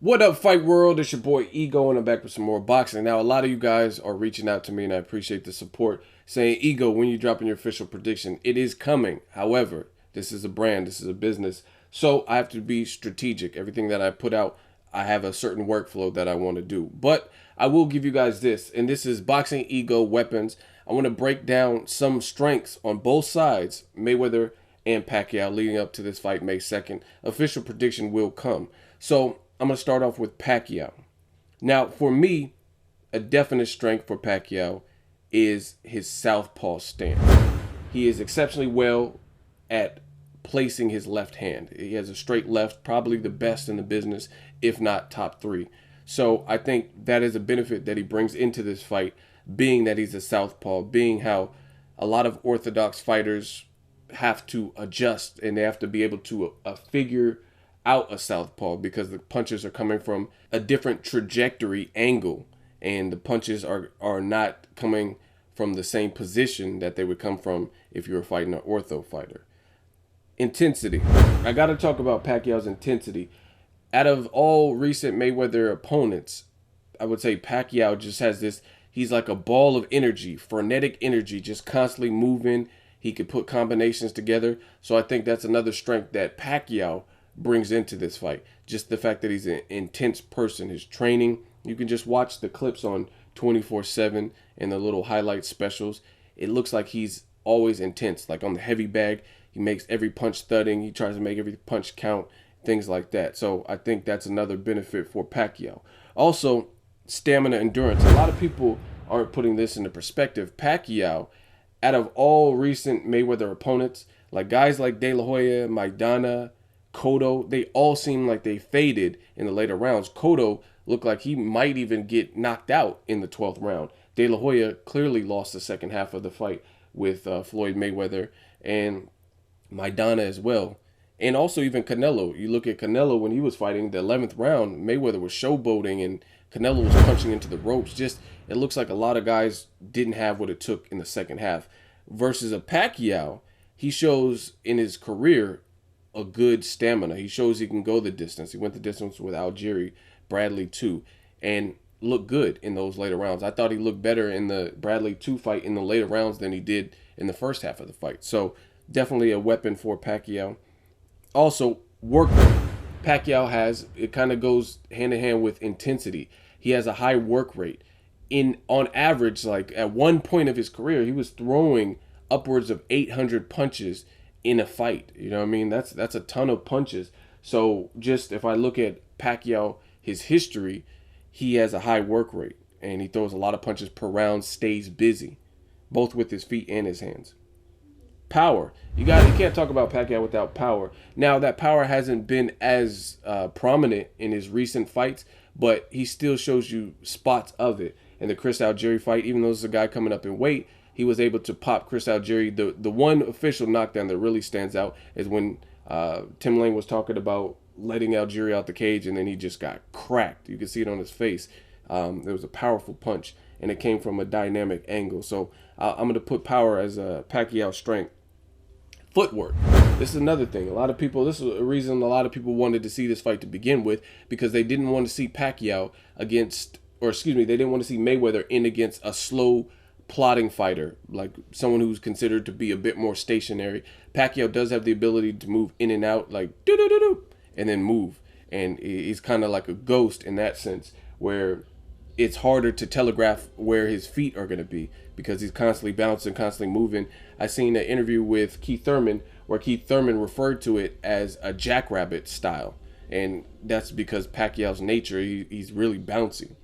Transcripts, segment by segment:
What up, Fight World? It's your boy Ego, and I'm back with some more boxing. Now, a lot of you guys are reaching out to me, and I appreciate the support, saying, Ego, when you dropping your official prediction, it is coming. However, this is a brand, this is a business, so I have to be strategic. Everything that I put out, I have a certain workflow that I want to do. But I will give you guys this, and this is Boxingego weapons. I want to break down some strengths on both sides, Mayweather and Pacquiao, leading up to this fight May 2nd. Official prediction will come. So I'm going to start off with Pacquiao. Now, for me, a definite strength for Pacquiao is his southpaw stance. He is exceptionally well at placing his left hand. He has a straight left, probably the best in the business, if not top three. So I think that is a benefit that he brings into this fight, being that he's a southpaw, being how a lot of orthodox fighters have to adjust and they have to be able to figure out a southpaw because the punches are coming from a different trajectory angle, and the punches are not coming from the same position that they would come from if you were fighting an ortho fighter. Intensity. I got to talk about Pacquiao's intensity. Out of all recent Mayweather opponents, I would say Pacquiao just has this, he's like a ball of energy, frenetic energy, just constantly moving. He could put combinations together. So I think that's another strength that Pacquiao brings into this fight. Just the fact that he's an intense person. His training, you can just watch the clips on 24/7 and the little highlight specials. It looks like he's always intense. Like on the heavy bag, he makes every punch thudding. He tries to make every punch count, things like that. So I think that's another benefit for Pacquiao. Also, stamina, endurance. A lot of people aren't putting this into perspective. Pacquiao, out of all recent Mayweather opponents, like guys like De La Hoya, Maidana, Cotto, they all seem like they faded in the later rounds. Cotto looked like he might even get knocked out in the 12th round. De La Hoya clearly lost the second half of the fight with Floyd Mayweather, and Maidana as well. And also even Canelo. You look at Canelo when he was fighting the 11th round, Mayweather was showboating and Canelo was punching into the ropes. Just, it looks like a lot of guys didn't have what it took in the second half. Versus a Pacquiao, he shows in his career a good stamina. He shows he can go the distance. He went the distance with Algieri, Bradley too, and looked good in those later rounds. I thought he looked better in the Bradley 2 fight in the later rounds than he did in the first half of the fight. So definitely a weapon for Pacquiao. Also, work rate. Pacquiao has, it kind of goes hand in hand with intensity. He has a high work rate. On average, like at one point of his career, he was throwing upwards of 800 punches in a fight. You know what I mean? That's a ton of punches. So just if I look at Pacquiao, his history, he has a high work rate and he throws a lot of punches per round, stays busy, both with his feet and his hands. Power. You can't talk about Pacquiao without power. Now that power hasn't been as prominent in his recent fights, but he still shows you spots of it. In the Chris Algieri fight, even though this is a guy coming up in weight, he was able to pop Chris Algieri. The one official knockdown that really stands out is when Tim Lane was talking about letting Algieri out the cage, and then he just got cracked. You can see it on his face. It was a powerful punch, and it came from a dynamic angle. So I'm going to put power as a Pacquiao strength. Footwork. This is another thing. This is a reason a lot of people wanted to see this fight to begin with, because they didn't want to see Pacquiao they didn't want to see Mayweather in against a slow, plodding fighter, like someone who's considered to be a bit more stationary. Pacquiao does have the ability to move in and out, like do-do-do-do, and then move. And he's kind of like a ghost in that sense, where it's harder to telegraph where his feet are going to be because he's constantly bouncing, constantly moving. I seen an interview with Keith Thurman where Keith Thurman referred to it as a jackrabbit style. And that's because Pacquiao's nature, he's really bouncy.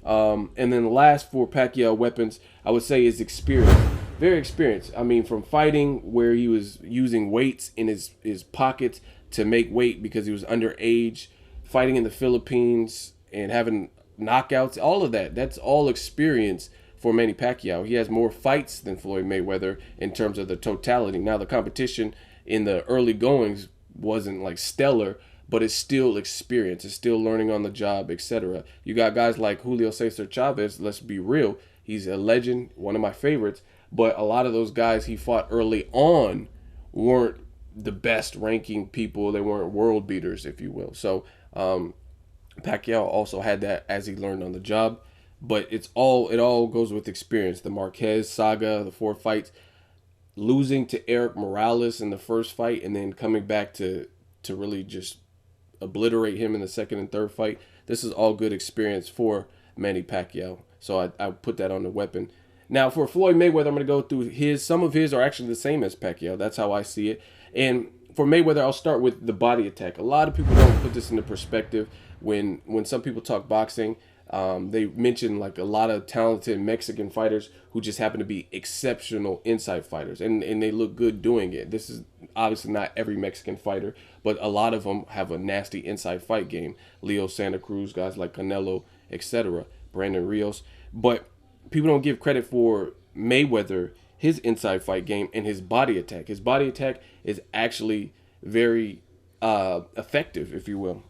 And then the last for Pacquiao weapons, I would say, is experience. Very experienced. I mean, from fighting where he was using weights in his pockets to make weight because he was underage, fighting in the Philippines and having knockouts, all of that's all experience for Manny Pacquiao. He has more fights than Floyd Mayweather in terms of the totality. Now, the competition in the early goings wasn't like stellar, but it's still experience. It's still learning on the job, etc. You got guys like Julio Cesar Chavez. Let's be real. He's a legend, one of my favorites. But a lot of those guys he fought early on weren't the best ranking people. They weren't world beaters, if you will. So Pacquiao also had that as he learned on the job, but it all goes with experience. The Marquez saga, the 4 fights, losing to Eric Morales in the first fight, and then coming back to really just obliterate him in the second and third fight. This is all good experience for Manny Pacquiao. So I put that on the weapon. Now for Floyd Mayweather, I'm going to go through his. Some of his are actually the same as Pacquiao. That's how I see it. And for Mayweather, I'll start with the body attack. A lot of people don't put this into perspective. When some people talk boxing, they mention like a lot of talented Mexican fighters who just happen to be exceptional inside fighters, and they look good doing it. This is obviously not every Mexican fighter, but a lot of them have a nasty inside fight game. Leo Santa Cruz, guys like Canelo, etc., Brandon Rios. But people don't give credit for Mayweather, his inside fight game, and his body attack. His body attack is actually very effective, if you will.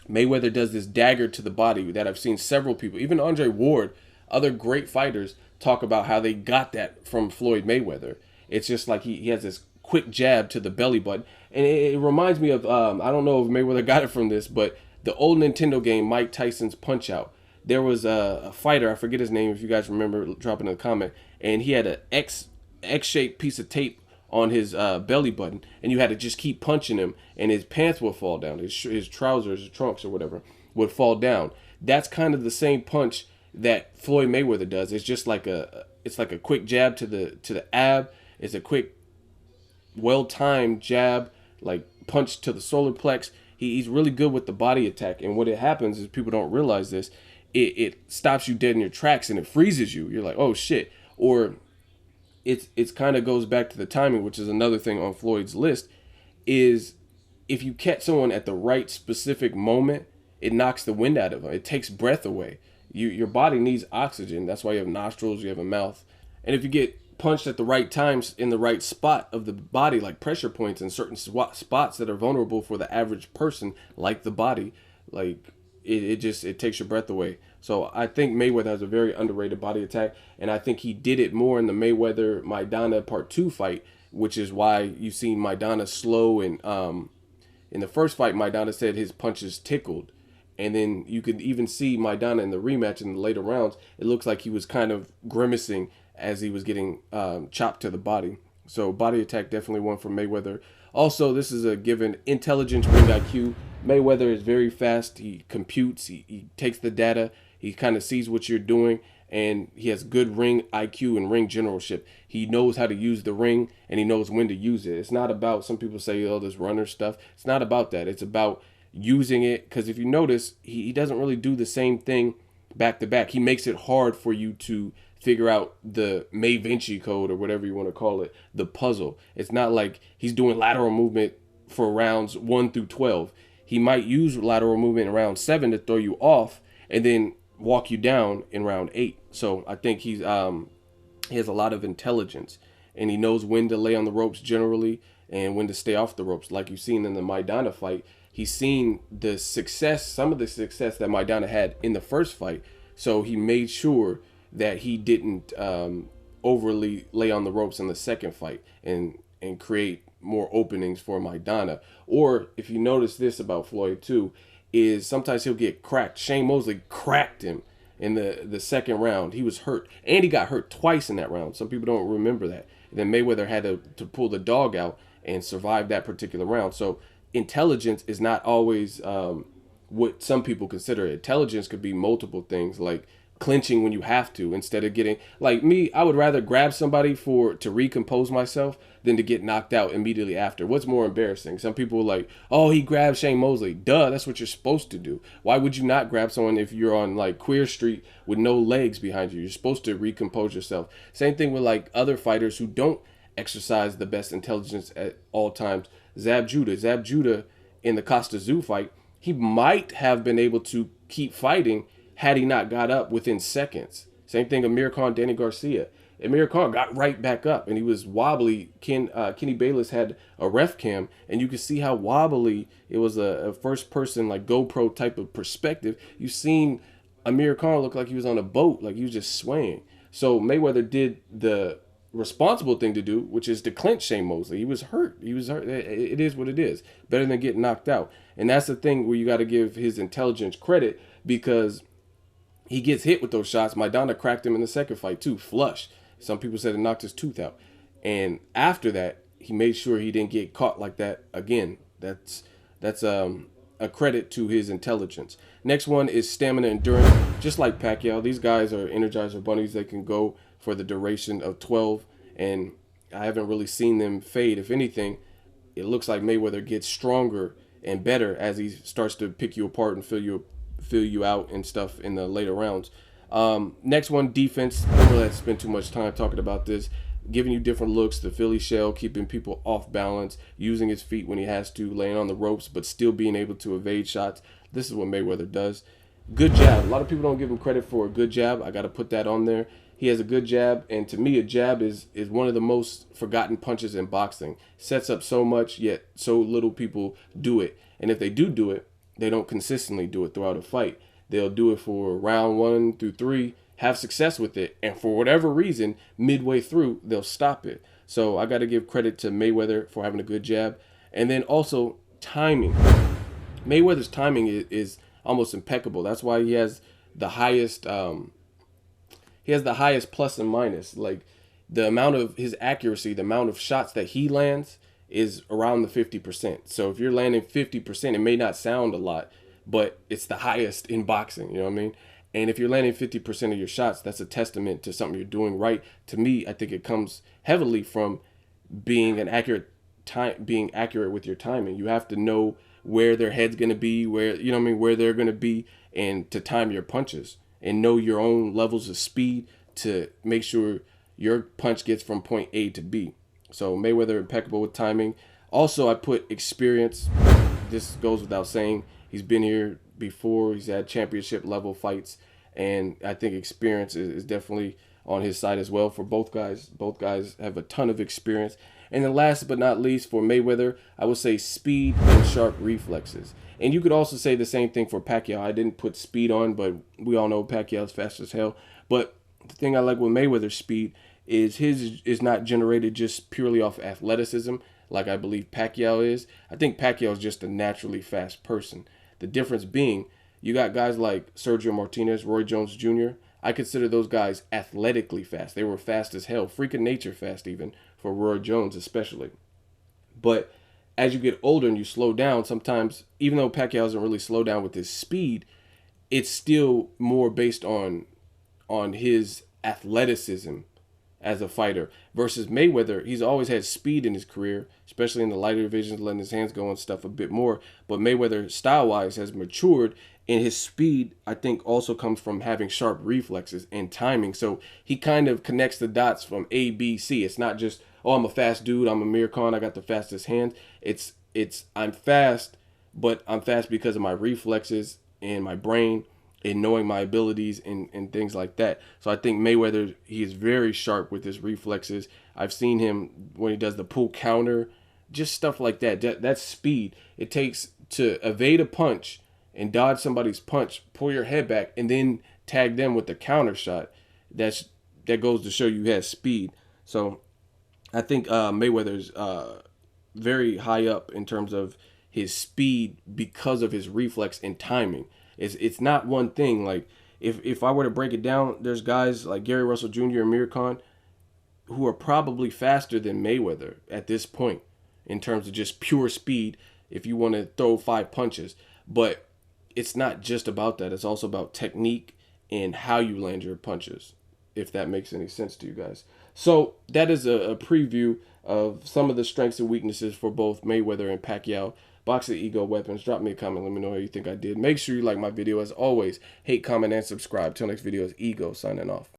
Mayweather does this dagger to the body that I've seen several people, even Andre Ward, other great fighters, talk about how they got that from Floyd Mayweather. It's just like he has this quick jab to the belly button. And it reminds me of, I don't know if Mayweather got it from this, but the old Nintendo game, Mike Tyson's Punch-Out. There was a fighter, I forget his name, if you guys remember, drop it in the comment, and he had an X-shaped piece of tape on his belly button, and you had to just keep punching him, and his pants would fall down, his trousers, his trunks or whatever would fall down. That's kind of the same punch that Floyd Mayweather does. It's just like it's like a quick jab to the ab. It's a quick, well-timed jab, like punch to the solar plex. He's really good with the body attack, and what it happens is people don't realize this. It stops you dead in your tracks and it freezes you. You're like, oh shit, or it's kind of goes back to the timing, which is another thing on Floyd's list, is if you catch someone at the right specific moment, it knocks the wind out of them. It takes breath away. Your body needs oxygen. That's why you have nostrils, you have a mouth. And if you get punched at the right times in the right spot of the body, like pressure points in certain spots that are vulnerable for the average person, like the body, like it takes your breath away. So I think Mayweather has a very underrated body attack, and I think he did it more in the Mayweather Maidana Part 2 fight, which is why you see Maidana slow. And in the first fight, Maidana said his punches tickled, and then you could even see Maidana in the rematch in the later rounds. It looks like he was kind of grimacing as he was getting chopped to the body. So body attack definitely one for Mayweather. Also, this is a given intelligence, ring IQ. Mayweather is very fast. He computes. He takes the data. He kind of sees what you're doing, and he has good ring IQ and ring generalship. He knows how to use the ring, and he knows when to use it. It's not about, some people say, oh, this runner stuff. It's not about that. It's about using it, because if you notice, he doesn't really do the same thing back to back. He makes it hard for you to figure out the May Vinci code or whatever you want to call it, the puzzle. It's not like he's doing lateral movement for rounds 1 through 12. He might use lateral movement in round 7 to throw you off and then walk you down in round 8. So I think he has a lot of intelligence, and he knows when to lay on the ropes generally and when to stay off the ropes. Like you've seen in the Maidana fight, he's seen the success, some of the success that Maidana had in the first fight. So he made sure that he didn't overly lay on the ropes in the second fight and create more openings for Maidana. Or if you notice this about Floyd too, is sometimes he'll get cracked. Shane Mosley cracked him in the second round. He was hurt, and he got hurt twice in that round. Some people don't remember that. And then Mayweather had to pull the dog out and survive that particular round. So intelligence is not always what some people consider. Intelligence could be multiple things, like clinching when you have to, instead of getting, like me, I would rather grab somebody to recompose myself than to get knocked out immediately after. What's more embarrassing? Some people are like, oh, he grabbed Shane Mosley. Duh, that's what you're supposed to do. Why would you not grab someone if you're on like Queer Street with no legs behind you? You're supposed to recompose yourself. Same thing with like other fighters who don't exercise the best intelligence at all times. Zab Judah in the Costa Zoo fight, he might have been able to keep fighting had he not got up within seconds. Same thing, Amir Khan, Danny Garcia. Amir Khan got right back up, and he was wobbly. Kenny Bayless had a ref cam, and you could see how wobbly it was. A first-person, like GoPro type of perspective. You seen Amir Khan look like he was on a boat, like he was just swaying. So Mayweather did the responsible thing to do, which is to clinch Shane Mosley. He was hurt. He was hurt. It is what it is. Better than getting knocked out. And that's the thing where you got to give his intelligence credit, because he gets hit with those shots. Maidana cracked him in the second fight too, flush. Some people said it knocked his tooth out. And after that, he made sure he didn't get caught like that again. That's a credit to his intelligence. Next one is stamina endurance. Just like Pacquiao, these guys are Energizer bunnies. They can go for the duration of 12, and I haven't really seen them fade. If anything, it looks like Mayweather gets stronger and better as he starts to pick you apart and fill you out and stuff in the later rounds. Next one, defense. I don't really have to spend too much time talking about this. Giving you different looks, the Philly shell, keeping people off balance, using his feet when he has to, laying on the ropes, but still being able to evade shots. This is what Mayweather does. Good jab. A lot of people don't give him credit for a good jab. I got to put that on there. He has a good jab, and to me, a jab is one of the most forgotten punches in boxing. Sets up so much, yet so little people do it. And if they do it, they don't consistently do it throughout a fight. They'll do it for round 1 through 3, have success with it, and for whatever reason, midway through, they'll stop it. So I got to give credit to Mayweather for having a good jab. And then also timing. Mayweather's timing is almost impeccable. That's why he has the highest plus and minus. Like, the amount of his accuracy, the amount of shots that he lands is around the 50%. So if you're landing 50%, it may not sound a lot, but it's the highest in boxing, you know what I mean? And if you're landing 50% of your shots, that's a testament to something you're doing right. To me, I think it comes heavily from being being accurate with your timing. You have to know where their head's going to be, where, you know what I mean, where they're going to be, and to time your punches and know your own levels of speed to make sure your punch gets from point A to B. So Mayweather, impeccable with timing. Also, I put experience. This goes without saying. He's been here before. He's had championship level fights, and I think experience is definitely on his side as well for both guys. Both guys have a ton of experience. And then last but not least, for Mayweather, I would say speed and sharp reflexes. And you could also say the same thing for Pacquiao. I didn't put speed on, but we all know Pacquiao's fast as hell. But the thing I like with Mayweather's speed is his is not generated just purely off athleticism, like I believe Pacquiao is. I think Pacquiao is just a naturally fast person. The difference being, you got guys like Sergio Martinez, Roy Jones Jr. I consider those guys athletically fast. They were fast as hell, freak of nature fast even, for Roy Jones especially. But as you get older and you slow down, sometimes, even though Pacquiao doesn't really slow down with his speed, it's still more based on his athleticism as a fighter. Versus Mayweather, he's always had speed in his career, especially in the lighter divisions, letting his hands go and stuff a bit more. But Mayweather, style-wise, has matured, and his speed, I think, also comes from having sharp reflexes and timing. So he kind of connects the dots from A, B, C. It's not just, oh, I'm a fast dude, I'm Amir Khan, I got the fastest hands. It's I'm fast, but I'm fast because of my reflexes and my brain and knowing my abilities and things like that. So I think Mayweather, he is very sharp with his reflexes. I've seen him when he does the pull counter, just stuff like that. That's speed. It takes to evade a punch and dodge somebody's punch, pull your head back, and then tag them with the counter shot. That goes to show you has speed. So I think Mayweather's very high up in terms of his speed because of his reflex and timing. It's not one thing. Like, if I were to break it down, there's guys like Gary Russell Jr. and Amir Khan who are probably faster than Mayweather at this point in terms of just pure speed if you want to throw 5 punches. But it's not just about that. It's also about technique and how you land your punches, if that makes any sense to you guys. So that is a preview of some of the strengths and weaknesses for both Mayweather and Pacquiao. Boxingego weapons. Drop me a comment. Let me know how you think I did. Make sure you like my video. As always, hate, comment, and subscribe. Till next video is Ego signing off.